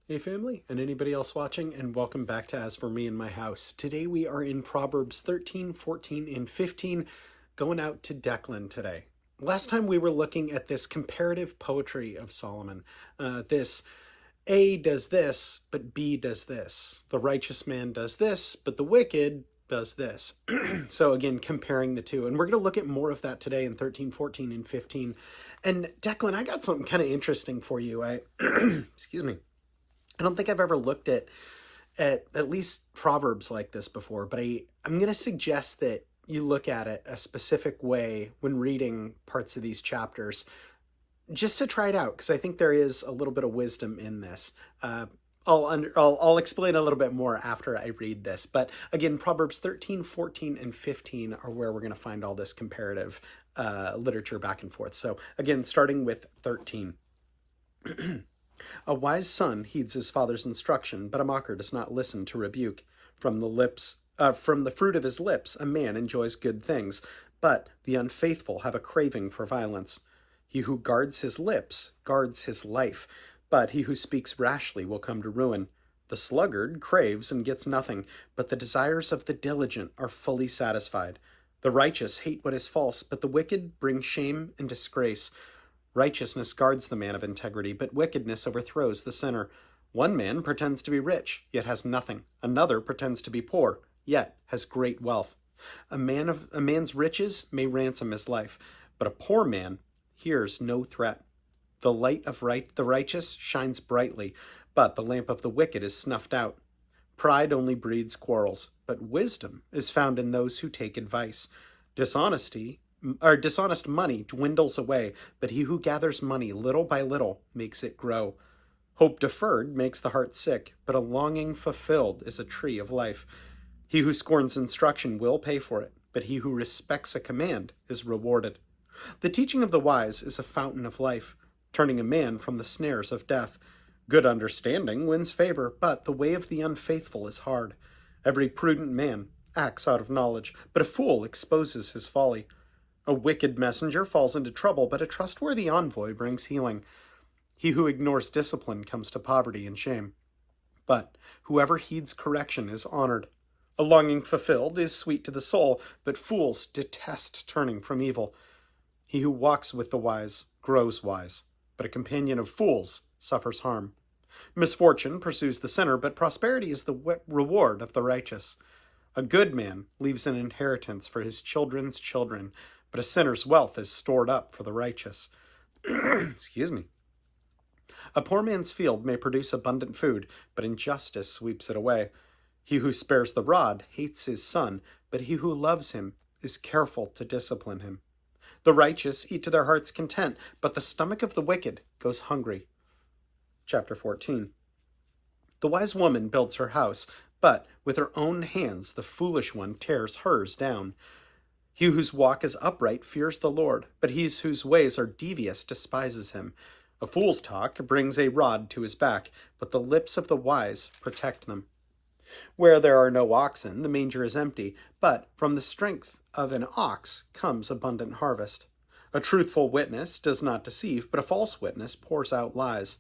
Hey family, and anybody else watching, and welcome back to As For Me and My House. Today we are in Proverbs 13, 14, and 15, going out to Declan today. Last time we were looking at this comparative poetry of Solomon. This A does this, but B does this. The righteous man does this, but the wicked does this. So again, comparing the two. And we're going to look at more of that today in 13, 14, and 15. And Declan, I got something kind of interesting for you. Excuse me. I don't think I've ever looked at least Proverbs like this before, but I'm going to suggest that you look at it a specific way when reading parts of these chapters, just to try it out, because I think there is a little bit of wisdom in this. I'll explain a little bit more after I read this. But again, Proverbs 13, 14, and 15 are where we're going to find all this comparative literature back and forth. So again, starting with 13. A wise son heeds his father's instruction, but a mocker does not listen to rebuke. From the fruit of his lips, a man enjoys good things, but the unfaithful have a craving for violence. He who guards his lips guards his life, but he who speaks rashly will come to ruin. The sluggard craves and gets nothing, but the desires of the diligent are fully satisfied. The righteous hate what is false, but the wicked bring shame and disgrace. Righteousness guards the man of integrity, but wickedness overthrows the sinner. One man pretends to be rich, yet has nothing. Another pretends to be poor, yet has great wealth. A man's riches may ransom his life, but a poor man hears no threat. The light of the righteous shines brightly, but the lamp of the wicked is snuffed out. Pride only breeds quarrels, but wisdom is found in those who take advice. Dishonest money dwindles away, but he who gathers money little by little makes it grow. Hope deferred makes the heart sick, but a longing fulfilled is a tree of life. He who scorns instruction will pay for it, but he who respects a command is rewarded. The teaching of the wise is a fountain of life, turning a man from the snares of death. Good understanding wins favor, but the way of the unfaithful is hard. Every prudent man acts out of knowledge, but a fool exposes his folly. A wicked messenger falls into trouble, but a trustworthy envoy brings healing. He who ignores discipline comes to poverty and shame, but whoever heeds correction is honored. A longing fulfilled is sweet to the soul, but fools detest turning from evil. He who walks with the wise grows wise, but a companion of fools suffers harm. Misfortune pursues the sinner, but prosperity is the reward of the righteous. A good man leaves an inheritance for his children's children, but a sinner's wealth is stored up for the righteous. Excuse me. A poor man's field may produce abundant food, but injustice sweeps it away. He who spares the rod hates his son, but he who loves him is careful to discipline him. The righteous eat to their heart's content, but the stomach of the wicked goes hungry. Chapter 14. The wise woman builds her house, but with her own hands the foolish one tears hers down. He whose walk is upright fears the Lord, but he whose ways are devious despises him. A fool's talk brings a rod to his back, but the lips of the wise protect them. Where there are no oxen, the manger is empty, but from the strength of an ox comes abundant harvest. A truthful witness does not deceive, but a false witness pours out lies.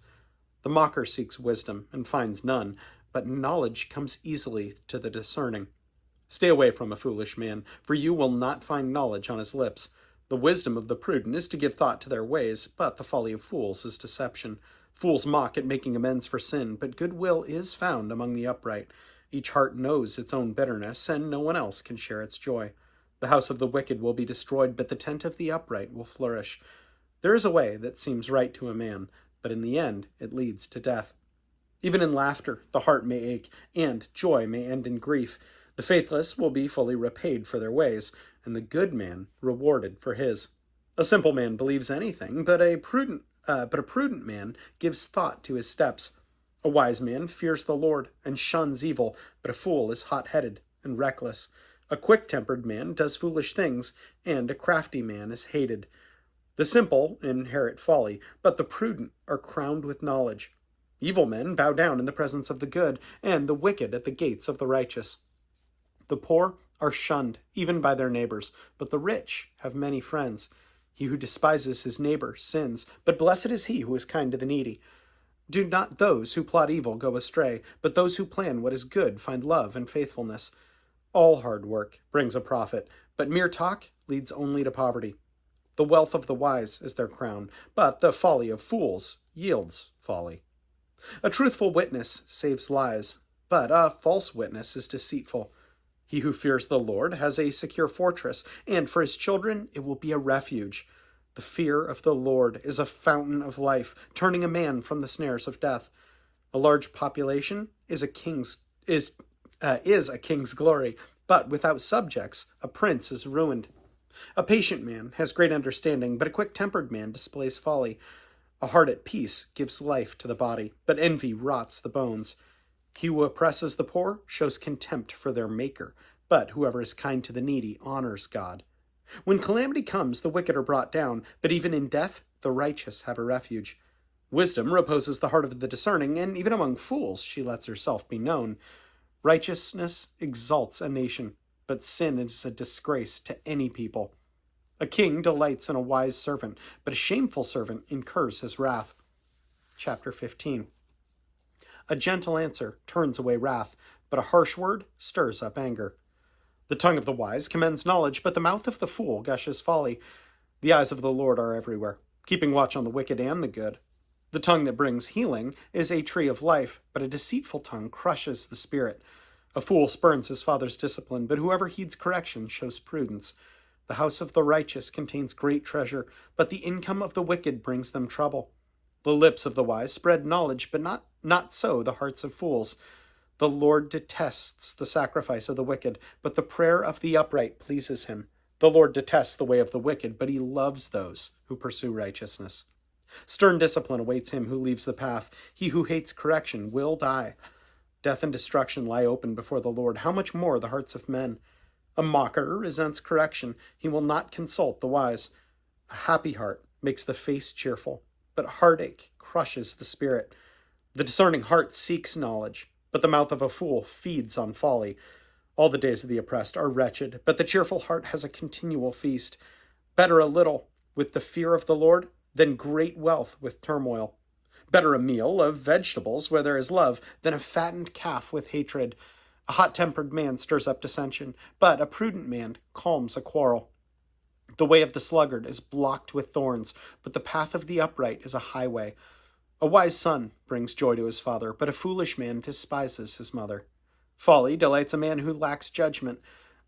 The mocker seeks wisdom and finds none, but knowledge comes easily to the discerning. Stay away from a foolish man, for you will not find knowledge on his lips. The wisdom of the prudent is to give thought to their ways, but the folly of fools is deception. Fools mock at making amends for sin, but goodwill is found among the upright. Each heart knows its own bitterness, and no one else can share its joy. The house of the wicked will be destroyed, but the tent of the upright will flourish. There is a way that seems right to a man, but in the end it leads to death. Even in laughter the heart may ache, and joy may end in grief. The faithless will be fully repaid for their ways, and the good man rewarded for his. A simple man believes anything, but a prudent man gives thought to his steps. A wise man fears the Lord and shuns evil, but a fool is hot-headed and reckless. A quick-tempered man does foolish things, and a crafty man is hated. The simple inherit folly, but the prudent are crowned with knowledge. Evil men bow down in the presence of the good, and the wicked at the gates of the righteous. The poor are shunned, even by their neighbors, but the rich have many friends. He who despises his neighbor sins, but blessed is he who is kind to the needy. Do not those who plot evil go astray, but those who plan what is good find love and faithfulness. All hard work brings a profit, but mere talk leads only to poverty. The wealth of the wise is their crown, but the folly of fools yields folly. A truthful witness saves lives, but a false witness is deceitful. He who fears the Lord has a secure fortress, and for his children it will be a refuge. The fear of the Lord is a fountain of life, turning a man from the snares of death. A large population is a king's glory, but without subjects a prince is ruined. A patient man has great understanding, but a quick-tempered man displays folly. A heart at peace gives life to the body, but envy rots the bones. He who oppresses the poor shows contempt for their Maker, but whoever is kind to the needy honors God. When calamity comes, the wicked are brought down, but even in death the righteous have a refuge. Wisdom reposes the heart of the discerning, and even among fools she lets herself be known. Righteousness exalts a nation, but sin is a disgrace to any people. A king delights in a wise servant, but a shameful servant incurs his wrath. Chapter 15. A gentle answer turns away wrath, but a harsh word stirs up anger. The tongue of the wise commends knowledge, but the mouth of the fool gushes folly. The eyes of the Lord are everywhere, keeping watch on the wicked and the good. The tongue that brings healing is a tree of life, but a deceitful tongue crushes the spirit. A fool spurns his father's discipline, but whoever heeds correction shows prudence. The house of the righteous contains great treasure, but the income of the wicked brings them trouble. The lips of the wise spread knowledge, but not so the hearts of fools. The Lord detests the sacrifice of the wicked, but the prayer of the upright pleases him. The Lord detests the way of the wicked, but he loves those who pursue righteousness. Stern discipline awaits him who leaves the path. He who hates correction will die. Death and destruction lie open before the Lord. How much more the hearts of men? A mocker resents correction. He will not consult the wise. A happy heart makes the face cheerful, but heartache crushes the spirit. The discerning heart seeks knowledge, but the mouth of a fool feeds on folly. All the days of the oppressed are wretched, but the cheerful heart has a continual feast. Better a little with the fear of the Lord than great wealth with turmoil. Better a meal of vegetables where there is love than a fattened calf with hatred. A hot-tempered man stirs up dissension, but a prudent man calms a quarrel. The way of the sluggard is blocked with thorns, but the path of the upright is a highway. A wise son brings joy to his father, but a foolish man despises his mother. Folly delights a man who lacks judgment,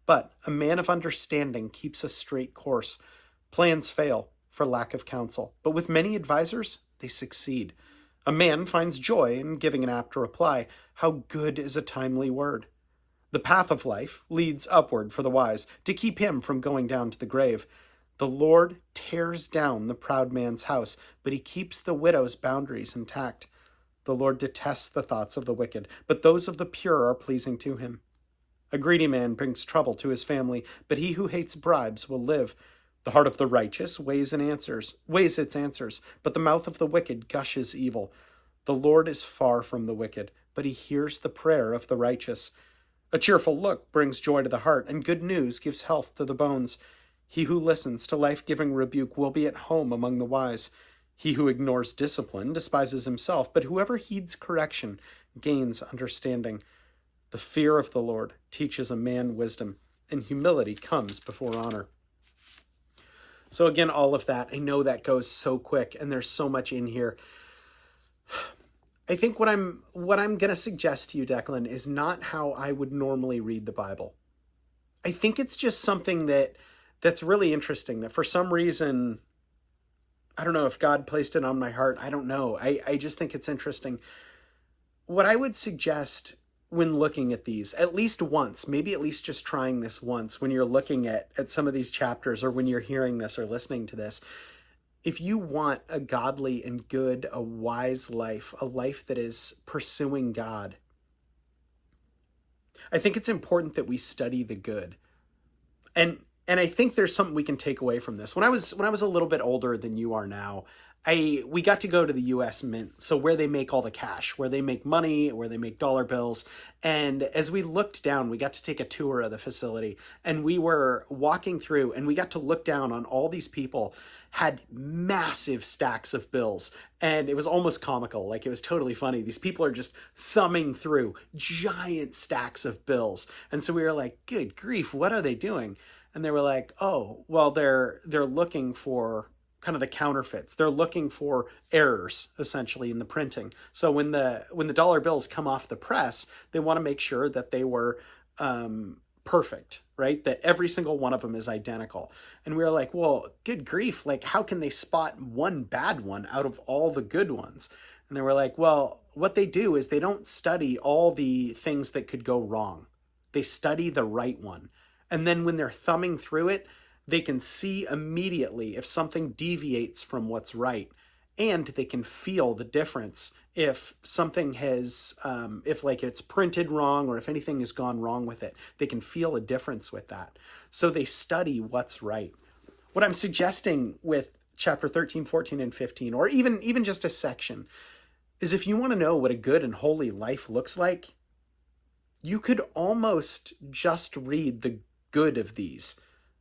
but a man of understanding keeps a straight course. Plans fail for lack of counsel, but with many advisers they succeed. A man finds joy in giving an apt reply. How good is a timely word! The path of life leads upward for the wise, to keep him from going down to the grave. The Lord tears down the proud man's house, but he keeps the widow's boundaries intact. The Lord detests the thoughts of the wicked, but those of the pure are pleasing to him. A greedy man brings trouble to his family, but he who hates bribes will live. The heart of the righteous weighs its answers, but the mouth of the wicked gushes evil. The Lord is far from the wicked, but he hears the prayer of the righteous. A cheerful look brings joy to the heart, and good news gives health to the bones. He who listens to life-giving rebuke will be at home among the wise. He who ignores discipline despises himself, but whoever heeds correction gains understanding. The fear of the Lord teaches a man wisdom, and humility comes before honor. So again, all of that, I know that goes so quick, and there's so much in here. I think what I'm going to suggest to you, Declan, is not how I would normally read the Bible. I think it's just something that's really interesting, that for some reason, I don't know if God placed it on my heart. I don't know. I just think it's interesting. What I would suggest when looking at these, at least once, maybe at least just trying this once, when you're looking at some of these chapters, or when you're hearing this or listening to this, if you want a godly and good, a wise life, a life that is pursuing God, I think it's important that we study the good. And I think there's something we can take away from this. When I was a little bit older than you are now, we got to go to the US Mint, so where they make all the cash, where they make money, where they make dollar bills. And as we looked down, we got to take a tour of the facility, and we were walking through, and we got to look down on all these people had massive stacks of bills, and it was almost comical. Like, it was totally funny. These people are just thumbing through giant stacks of bills. And so we were like, good grief, what are they doing? And they were like, oh, well, they're looking for kind of the counterfeits. They're looking for errors essentially in the printing. So when the dollar bills come off the press, they want to make sure that they were perfect, right? That every single one of them is identical. And we were like, well, good grief, like how can they spot one bad one out of all the good ones? And they were like, well, what they do is they don't study all the things that could go wrong. They study the right one. And then when they're thumbing through it, they can see immediately if something deviates from what's right, and they can feel the difference if something has if like it's printed wrong, or if anything has gone wrong with it. They can feel a difference with that, so they study what's right. What I'm suggesting with chapter 13, 14, and 15, or even just a section, is if you want to know what a good and holy life looks like, you could almost just read the good of these.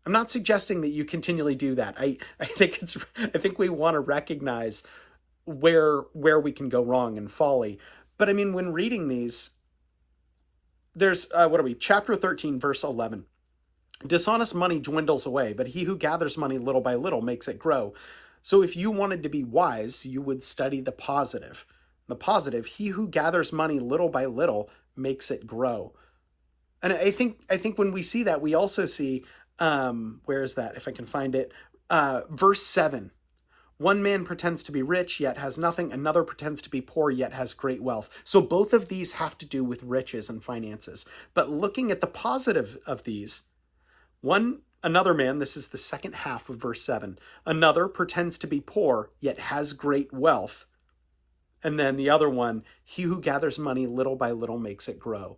I'm not suggesting that you continually do that. I think we want to recognize where we can go wrong and folly. But I mean, when reading these, there's chapter 13, verse 11. Dishonest money dwindles away, but he who gathers money little by little makes it grow. So if you wanted to be wise, you would study the positive. The positive, he who gathers money little by little makes it grow. And I think when we see that, we also see, where is that? If I can find it, verse 7. One man pretends to be rich, yet has nothing. Another pretends to be poor, yet has great wealth. So both of these have to do with riches and finances. But looking at the positive of these, another man, this is the second half of verse 7. Another pretends to be poor, yet has great wealth. And then the other one, he who gathers money little by little makes it grow.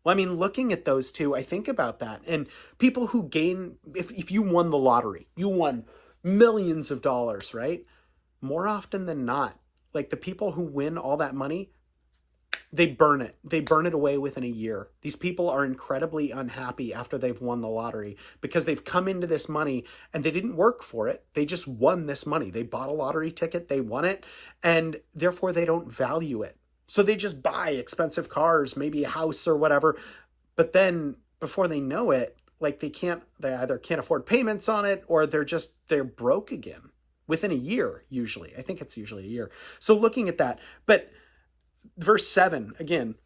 Well, I mean, looking at those two, I think about that. And people who gain, if you won the lottery, you won millions of dollars, right? More often than not, like the people who win all that money, they burn it. They burn it away within a year. These people are incredibly unhappy after they've won the lottery, because they've come into this money and they didn't work for it. They just won this money. They bought a lottery ticket, they won it, and therefore they don't value it. So they just buy expensive cars, maybe a house or whatever. But then before they know it, like they either can't afford payments on it, or they're broke again within a year, usually. I think it's usually a year. So looking at that, but verse 7, again,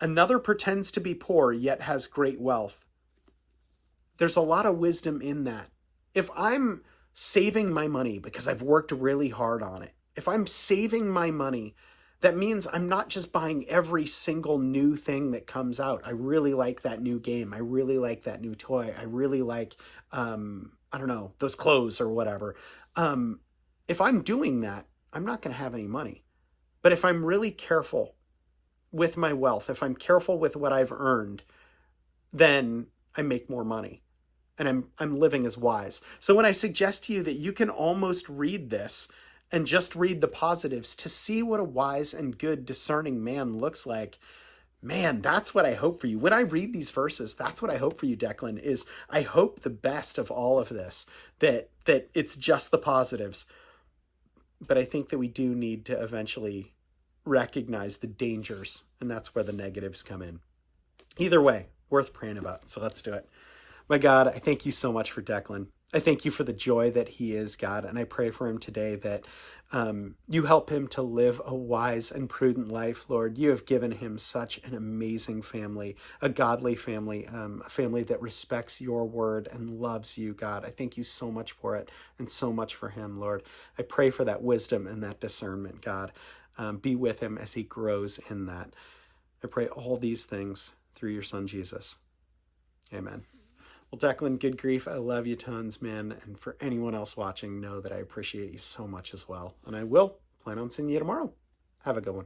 another pretends to be poor, yet has great wealth. There's a lot of wisdom in that. If I'm saving my money because I've worked really hard on it, if I'm saving my money, that means I'm not just buying every single new thing that comes out. I really like that new game. I really like that new toy. I really like, I don't know, those clothes or whatever. If I'm doing that, I'm not going to have any money. But if I'm really careful with my wealth, if I'm careful with what I've earned, then I make more money. And I'm living as wise. So when I suggest to you that you can almost read this and just read the positives to see what a wise and good discerning man looks like, man, that's what I hope for you. When I read these verses, that's what I hope for you, Declan, is I hope the best of all of this, that it's just the positives. But I think that we do need to eventually recognize the dangers, and that's where the negatives come in. Either way, worth praying about. So let's do it. My God, I thank you so much for Declan. I thank you for the joy that he is, God, and I pray for him today that you help him to live a wise and prudent life, Lord. You have given him such an amazing family, a godly family, a family that respects your word and loves you, God. I thank you so much for it and so much for him, Lord. I pray for that wisdom and that discernment, God. Be with him as he grows in that. I pray all these things through your son, Jesus. Amen. Well, Declan, good grief. I love you tons, man. And for anyone else watching, know that I appreciate you so much as well. And I will plan on seeing you tomorrow. Have a good one.